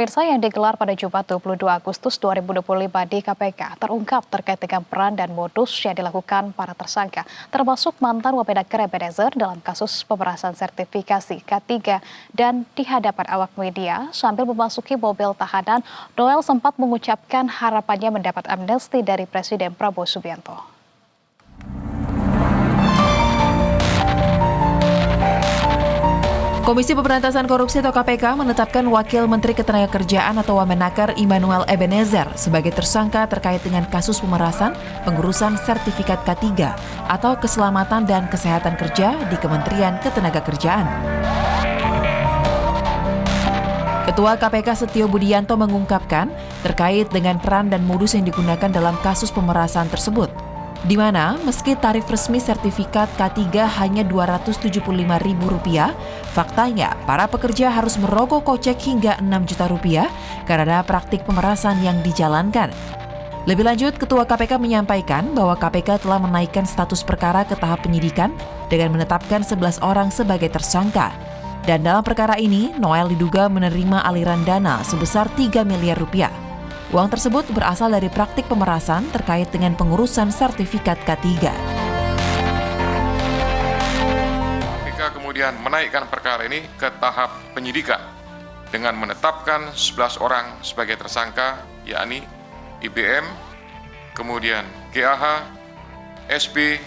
Pemirsa, yang digelar pada Jumat 22 Agustus 2025 di KPK terungkap terkait dengan peran dan modus yang dilakukan para tersangka, termasuk mantan Wamenakar Ebenezer dalam kasus pemerasan sertifikasi K3. Dan di hadapan awak media, sambil memasuki mobil tahanan, Noel sempat mengucapkan harapannya mendapat amnesti dari Presiden Prabowo Subianto. Komisi Pemberantasan Korupsi atau KPK menetapkan Wakil Menteri Ketenagakerjaan atau Wamenakar Immanuel Ebenezer sebagai tersangka terkait dengan kasus pemerasan pengurusan sertifikat K3 atau keselamatan dan kesehatan kerja di Kementerian Ketenagakerjaan. Ketua KPK Setio Budianto mengungkapkan terkait dengan peran dan modus yang digunakan dalam kasus pemerasan tersebut, di mana meski tarif resmi sertifikat K3 hanya Rp275.000, faktanya para pekerja harus merogoh kocek hingga Rp6 juta karena praktik pemerasan yang dijalankan. Lebih lanjut, Ketua KPK menyampaikan bahwa KPK telah menaikkan status perkara ke tahap penyidikan dengan menetapkan 11 orang sebagai tersangka. Dan dalam perkara ini, Noel diduga menerima aliran dana sebesar Rp3 miliar. Uang tersebut berasal dari praktik pemerasan terkait dengan pengurusan sertifikat K3. KPK kemudian menaikkan perkara ini ke tahap penyidikan dengan menetapkan 11 orang sebagai tersangka, yakni IBM, kemudian GAH, SB,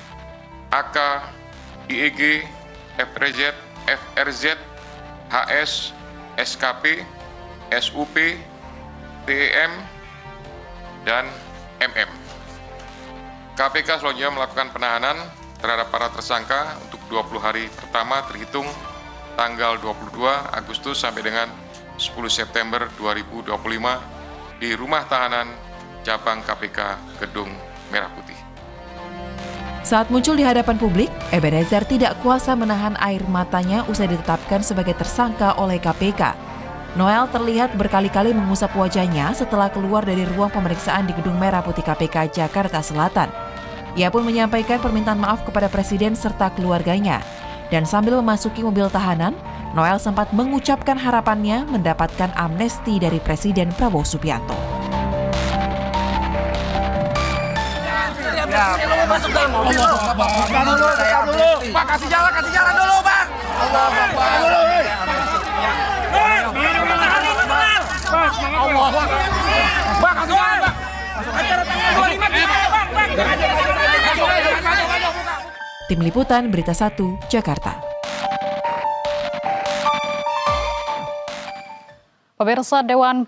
AK, IEG, FRZ, HS, SKP, SUP, TEM, dan MM. KPK selanjutnya melakukan penahanan terhadap para tersangka untuk 20 hari pertama terhitung tanggal 22 Agustus sampai dengan 10 September 2025 di rumah tahanan cabang KPK Gedung Merah Putih. Saat muncul di hadapan publik, Ebenezer tidak kuasa menahan air matanya usai ditetapkan sebagai tersangka oleh KPK. Noel terlihat berkali-kali mengusap wajahnya setelah keluar dari ruang pemeriksaan di Gedung Merah Putih KPK Jakarta Selatan. Ia pun menyampaikan permintaan maaf kepada Presiden serta keluarganya. Dan sambil memasuki mobil tahanan, Noel sempat mengucapkan harapannya mendapatkan amnesti dari Presiden Prabowo Subianto. Masuk dalam mobil. Pak, kasih jalan dulu, Pak. Bang, kasih jalan, Bang. Acara tanggal 25 Bang. Tim Liputan Berita 1, Jakarta. Pemirsa, Dewan